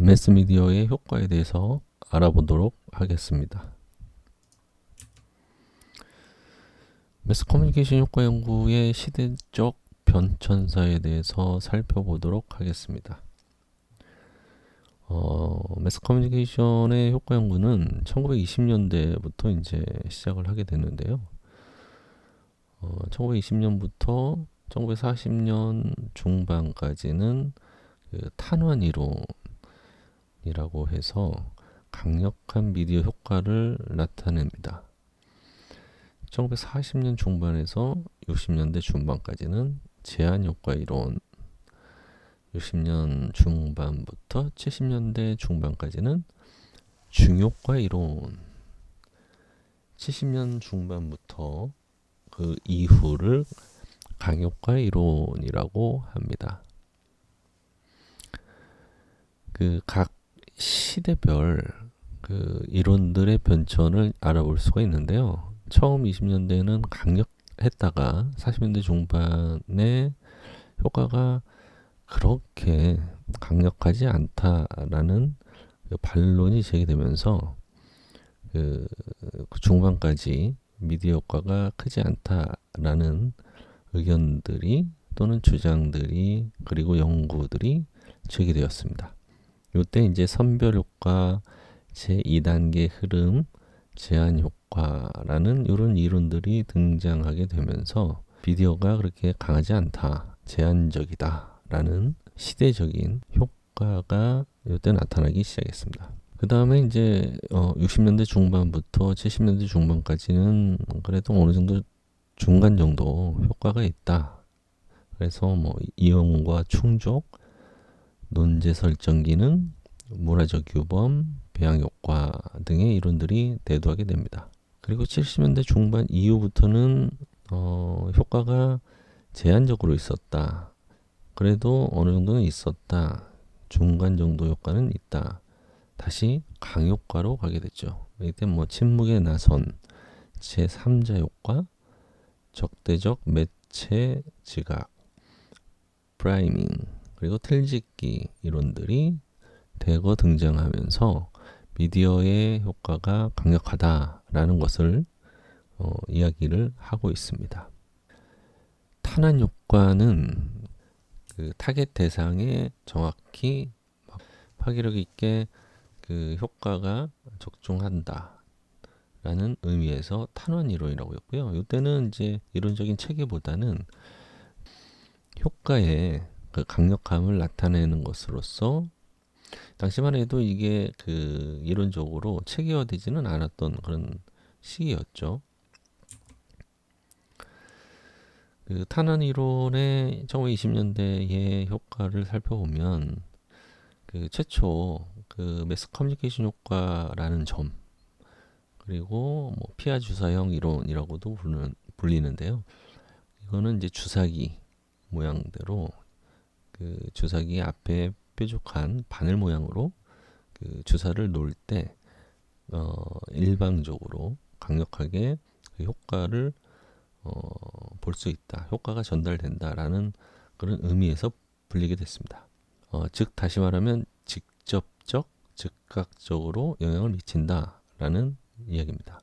매스미디어의 효과에 대해서 알아보도록 하겠습니다. 매스커뮤니케이션 효과 연구의 시대적 변천사에 대해서 살펴보도록 하겠습니다. 매스커뮤니케이션의 효과 연구는 1920년대부터 이제 시작을 하게 됐는데요. 1920년부터 1940년 중반까지는 그 탄환 이론이라고 해서 강력한 미디어 효과를 나타냅니다. 1940년 중반에서 60년대 중반까지는 제한 효과 이론, 60년 중반부터 70년대 중반까지는 중효과 이론, 70년 중반부터 그 이후를 강효과 이론이라고 합니다. 그 각 시대별 그 이론들의 변천을 알아볼 수가 있는데요. 처음 20년대는 강력했다가 40년대 중반에 효과가 그렇게 강력하지 않다라는 그 반론이 제기되면서 그 중반까지 미디어 효과가 크지 않다라는 의견들이 또는 주장들이 그리고 연구들이 제기되었습니다. 이때 이제 선별 효과, 제2단계 흐름, 제한 효과라는 이런 이론들이 등장하게 되면서 미디어가 그렇게 강하지 않다, 제한적이다 라는 시대적인 효과가 이때 나타나기 시작했습니다. 그 다음에 이제 60년대 중반부터 70년대 중반까지는 그래도 어느 정도 중간 정도 효과가 있다. 그래서 뭐 이용과 충족, 논제 설정 기능, 문화적 규범, 배양 효과 등의 이론들이 대두하게 됩니다. 그리고 70년대 중반 이후부터는 효과가 제한적으로 있었다. 그래도 어느 정도는 있었다. 중간 정도 효과는 있다. 다시 강효과로 가게 됐죠. 이때 뭐 침묵의 나선, 제3자 효과, 적대적 매체 지각, 프라이밍, 그리고 틀짓기 이론들이 대거 등장하면서 미디어의 효과가 강력하다라는 것을 이야기를 하고 있습니다. 탄환 효과는 그 타겟 대상에 정확히 파괴력 있게 그 효과가 적중한다 라는 의미에서 탄환 이론이라고 했고요. 이때는 이제 이론적인 체계보다는 효과의 그 강력함을 나타내는 것으로서 당시만 해도 이게 그 이론적으로 체계화되지는 않았던 그런 시기였죠. 그 탄환 이론의 1920년대의 효과를 살펴보면 그 최초 그 매스 커뮤니케이션 효과라는 점 그리고 뭐 피하 주사형 이론이라고도 불리는데요. 이거는 이제 주사기 모양대로 그 주사기 앞에 뾰족한 바늘 모양으로 그 주사를 놓을 때 일방적으로 강력하게 그 효과를 볼 수 있다. 효과가 전달된다라는 그런 의미에서 불리게 됐습니다. 즉 다시 말하면 직접적, 즉각적으로 영향을 미친다라는 이야기입니다.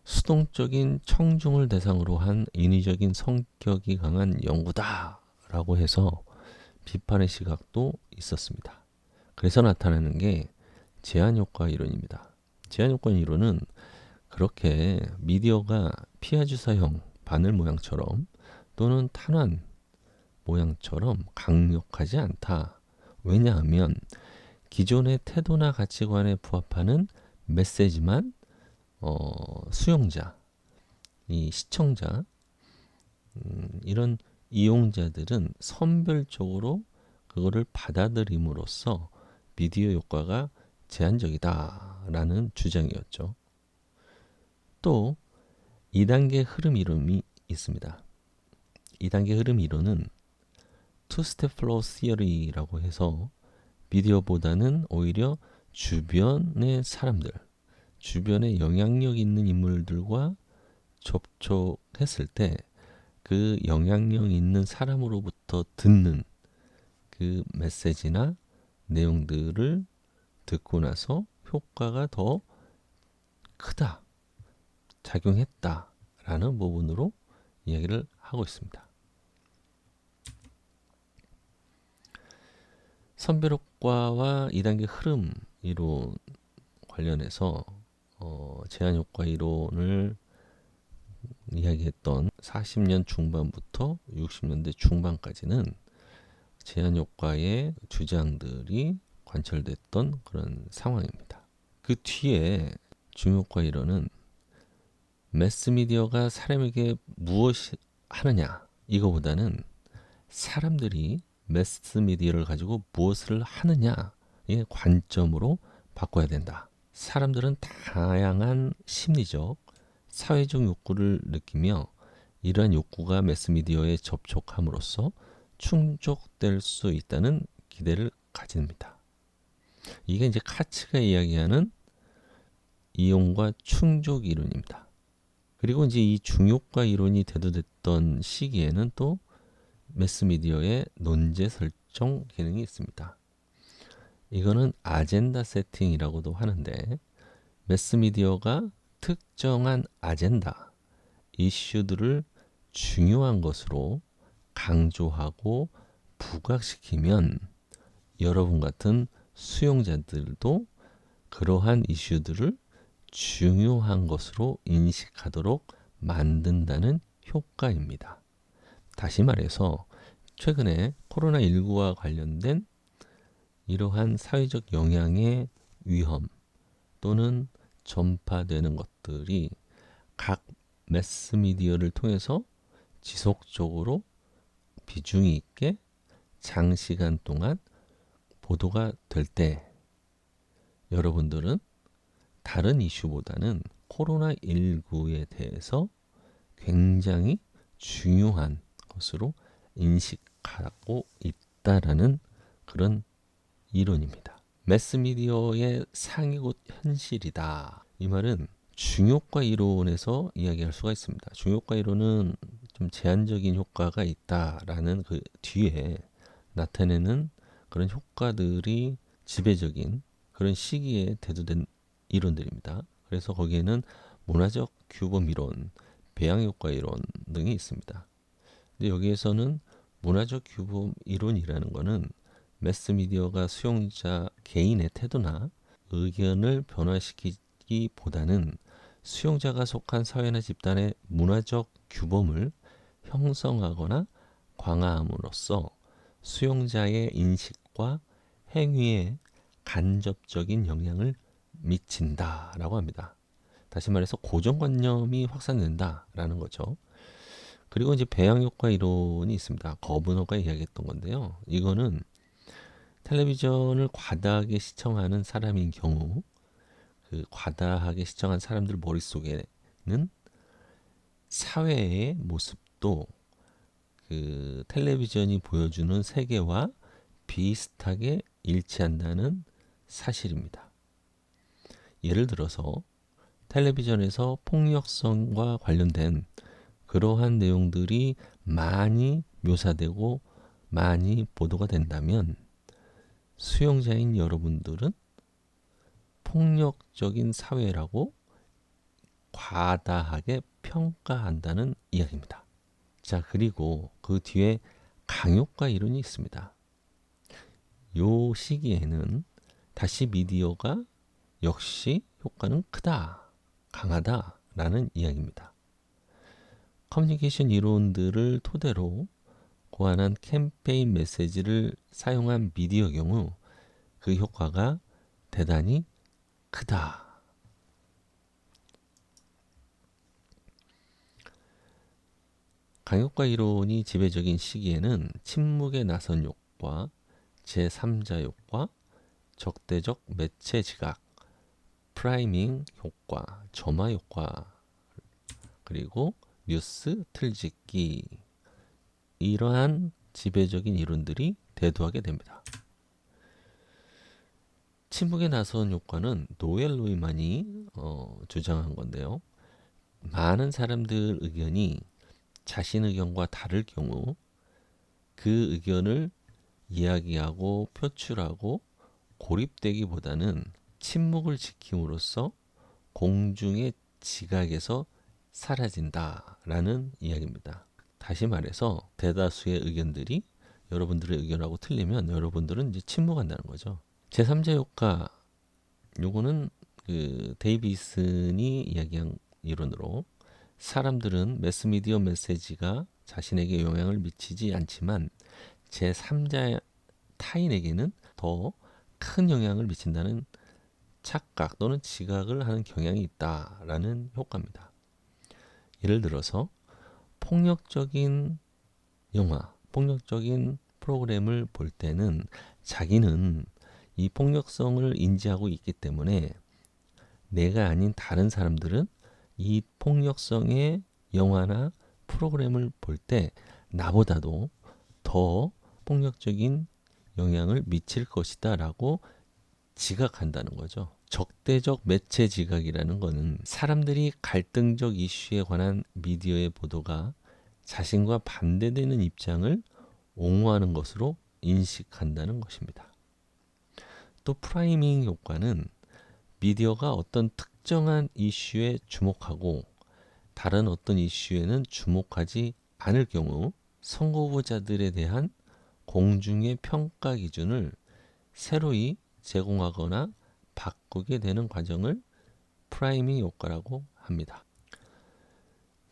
수동적인 청중을 대상으로 한 인위적인 성격이 강한 연구다라고 해서 비판의 시각도 있었습니다. 그래서 나타나는 게 제한효과 이론입니다. 제한효과 이론은 그렇게 미디어가 피하주사형 바늘 모양처럼 또는 탄환 모양처럼 강력하지 않다. 왜냐하면 기존의 태도나 가치관에 부합하는 메시지만 수용자, 이 시청자, 이런 이용자들은 선별적으로 그거를 받아들임으로써 미디어 효과가 제한적이다라는 주장이었죠. 또 2단계 흐름 이론이 있습니다. 2단계 흐름 이론은 투스텝 플로우 시어리라고 해서 미디어보다는 오히려 주변의 사람들, 주변에 영향력 있는 인물들과 접촉했을 때 그 영향력 있는 사람으로부터 듣는 그 그 메시지나 내용들을 듣고 나서 효과가 더 크다, 작용했다라는 부분으로 이야기를 하고 있습니다. 선별효과와 2단계 흐름 이론 관련해서 제한효과 이론을 이야기했던 40년 중반부터 60년대 중반까지는 제한효과의 주장들이 관철됐던 그런 상황입니다. 그 뒤에 중효과 이론은 매스미디어가 사람에게 무엇을 하느냐 이거보다는 사람들이 매스미디어를 가지고 무엇을 하느냐의 관점으로 바꿔야 된다. 사람들은 다양한 심리적, 사회적 욕구를 느끼며 이러한 욕구가 매스미디어에 접촉함으로써 충족될 수 있다는 기대를 가집니다. 이게 이제 카츠가 이야기하는 이용과 충족 이론입니다. 그리고 이제 이 중효과 이론이 대두됐던 시기에는 또 매스미디어의 논제 설정 기능이 있습니다. 이거는 아젠다 세팅이라고도 하는데 매스미디어가 특정한 아젠다, 이슈들을 중요한 것으로 강조하고 부각시키면 여러분 같은 수용자들도 그러한 이슈들을 중요한 것으로 인식하도록 만든다는 효과입니다. 다시 말해서 최근에 코로나19와 관련된 이러한 사회적 영향의 위험 또는 전파되는 것들이 각 매스미디어를 통해서 지속적으로 비중이 있게 장시간 동안 보도가 될 때 여러분들은 다른 이슈보다는 코로나19에 대해서 굉장히 중요한 것으로 인식하고 있다라는 그런 이론입니다. 매스미디어의 상이 곧 현실이다. 이 말은 중효과 이론에서 이야기할 수가 있습니다. 중효과 이론은 좀 제한적인 효과가 있다라는 그 뒤에 나타내는 그런 효과들이 지배적인 그런 시기에 대두된 이론들입니다. 그래서 거기에는 문화적 규범 이론, 배양 효과 이론 등이 있습니다. 근데 여기에서는 문화적 규범 이론이라는 것은 매스미디어가 수용자 개인의 태도나 의견을 변화시키기보다는 수용자가 속한 사회나 집단의 문화적 규범을 형성하거나 강화함으로써 수용자의 인식과 행위에 간접적인 영향을 미친다라고 합니다. 다시 말해서 고정관념이 확산된다라는 거죠. 그리고 이제 배양효과 이론이 있습니다. 거브너가 이야기했던 건데요. 이거는 텔레비전을 과다하게 시청하는 사람인 경우 그 과다하게 시청한 사람들 머릿속에는 사회의 모습도 그 텔레비전이 보여주는 세계와 비슷하게 일치한다는 사실입니다. 예를 들어서 텔레비전에서 폭력성과 관련된 그러한 내용들이 많이 묘사되고 많이 보도가 된다면 수용자인 여러분들은 폭력적인 사회라고 과다하게 평가한다는 이야기입니다. 자, 그리고 그 뒤에 강효과 이론이 있습니다. 요 시기에는 다시 미디어가 역시 효과는 크다, 강하다라는 이야기입니다. 커뮤니케이션 이론들을 토대로 고안한 캠페인 메시지를 사용한 미디어 경우 그 효과가 대단히 크다. 강효과 이론이 지배적인 시기에는 침묵에 나선 효과, 제3자 효과, 적대적 매체 지각, 프라이밍 효과, 점화 효과, 그리고 뉴스 틀짓기 이러한 지배적인 이론들이 대두하게 됩니다. 침묵에 나선 효과는 노엘 로이만이 주장한 건데요. 많은 사람들 의견이 자신 의견과 다를 경우 그 의견을 이야기하고 표출하고 고립되기보다는 침묵을 지킴으로써 공중의 지각에서 사라진다라는 이야기입니다. 다시 말해서 대다수의 의견들이 여러분들의 의견하고 틀리면 여러분들은 이제 침묵한다는 거죠. 제3자 효과, 요거는 그 데이비슨이 이야기한 이론으로 사람들은 매스미디어 메시지가 자신에게 영향을 미치지 않지만 제3자 타인에게는 더 큰 영향을 미친다는 착각 또는 지각을 하는 경향이 있다라는 효과입니다. 예를 들어서 폭력적인 영화, 폭력적인 프로그램을 볼 때는 자기는 이 폭력성을 인지하고 있기 때문에 내가 아닌 다른 사람들은 이 폭력성의 영화나 프로그램을 볼 때 나보다도 더 폭력적인 영향을 미칠 것이다 라고 지각한다는 거죠. 적대적 매체 지각이라는 것은 사람들이 갈등적 이슈에 관한 미디어의 보도가 자신과 반대되는 입장을 옹호하는 것으로 인식한다는 것입니다. 또 프라이밍 효과는 미디어가 어떤 특정한 이슈에 주목하고 다른 어떤 이슈에는 주목하지 않을 경우 선거 후보자들에 대한 공중의 평가 기준을 새로이 제공하거나 바꾸게 되는 과정을 프라이밍 효과라고 합니다.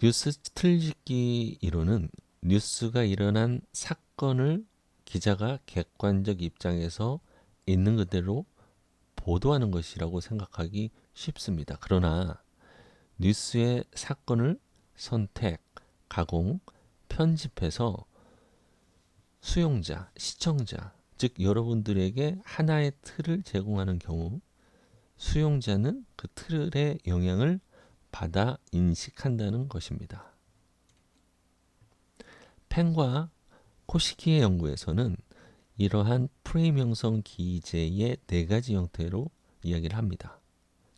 뉴스 틀짓기 이론은 뉴스가 일어난 사건을 기자가 객관적 입장에서 있는 그대로 보도하는 것이라고 생각하기 쉽습니다. 그러나 뉴스의 사건을 선택, 가공, 편집해서 수용자, 시청자, 즉 여러분들에게 하나의 틀을 제공하는 경우 수용자는 그 틀의 영향을 받아 인식한다는 것입니다. 펜과 코시키의 연구에서는 이러한 프레임 형성 기제의 4가지 형태로 이야기를 합니다.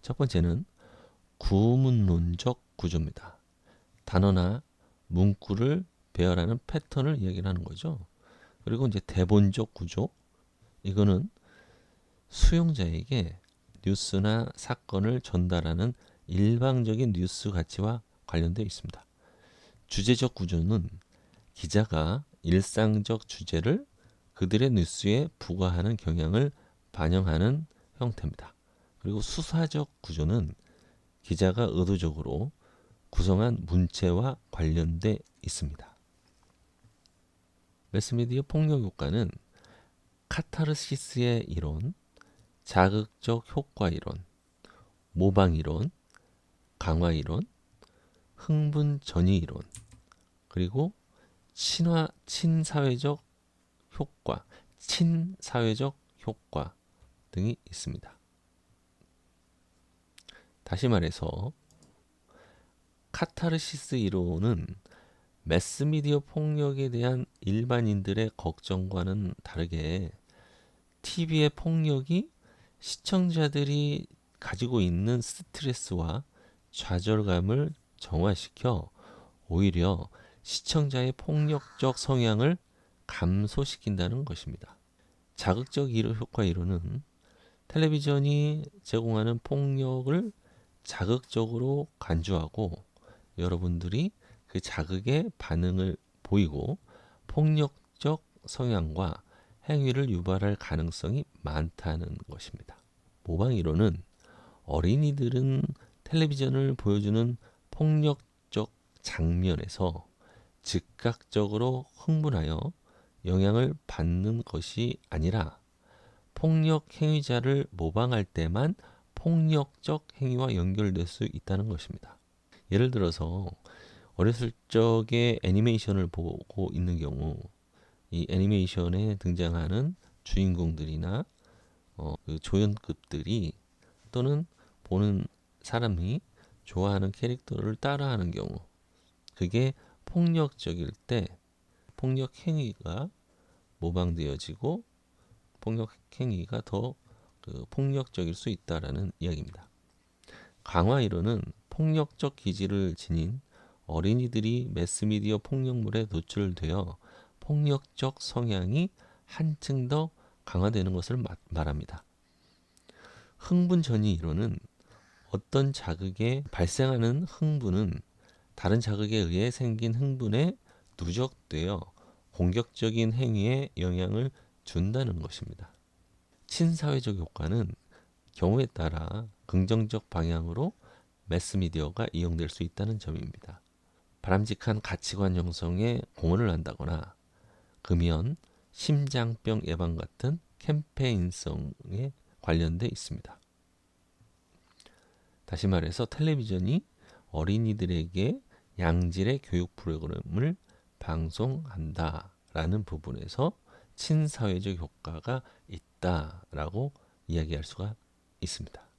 첫 번째는 구문론적 구조입니다. 단어나 문구를 배열하는 패턴을 이야기를 하는 거죠. 그리고 이제 대본적 구조, 이거는 수용자에게 뉴스나 사건을 전달하는 일방적인 뉴스 가치와 관련되어 있습니다. 주제적 구조는 기자가 일상적 주제를 그들의 뉴스에 부과하는 경향을 반영하는 형태입니다. 그리고 수사적 구조는 기자가 의도적으로 구성한 문체와 관련돼 있습니다. 매스미디어 폭력 효과는 카타르시스의 이론, 자극적 효과 이론, 모방 이론, 강화 이론, 흥분 전이 이론, 그리고 친사회적 효과, 친사회적 효과 등이 있습니다. 다시 말해서 카타르시스 이론은 매스미디어 폭력에 대한 일반인들의 걱정과는 다르게 TV의 폭력이 시청자들이 가지고 있는 스트레스와 좌절감을 정화시켜 오히려 시청자의 폭력적 성향을 감소시킨다는 것입니다. 자극적 효과 이론은 텔레비전이 제공하는 폭력을 자극적으로 간주하고 여러분들이 그 자극에 반응을 보이고 폭력적 성향과 행위를 유발할 가능성이 많다는 것입니다. 모방 이론은 어린이들은 텔레비전을 보여주는 폭력적 장면에서 즉각적으로 흥분하여 영향을 받는 것이 아니라 폭력 행위자를 모방할 때만 폭력적 행위와 연결될 수 있다는 것입니다. 예를 들어서 어렸을 적에 애니메이션을 보고 있는 경우 이 애니메이션에 등장하는 주인공들이나 그 조연급들이 또는 보는 사람이 좋아하는 캐릭터를 따라하는 경우 그게 폭력적일 때 폭력 행위가 모방되어지고 폭력 행위가 더 폭력적일 수 있다라는 이야기입니다. 강화 이론은 폭력적 기질을 지닌 어린이들이 매스미디어 폭력물에 노출되어 폭력적 성향이 한층 더 강화되는 것을 말합니다. 흥분 전이 이론은 어떤 자극에 발생하는 흥분은 다른 자극에 의해 생긴 흥분에 누적되어 공격적인 행위에 영향을 준다는 것입니다. 친사회적 효과는 경우에 따라 긍정적 방향으로 매스미디어가 이용될 수 있다는 점입니다. 바람직한 가치관 형성에 공헌을 한다거나 금연, 심장병 예방 같은 캠페인성에 관련돼 있습니다. 다시 말해서 텔레비전이 어린이들에게 양질의 교육 프로그램을 방송한다라는 부분에서 친사회적 효과가 있다라고 이야기할 수가 있습니다.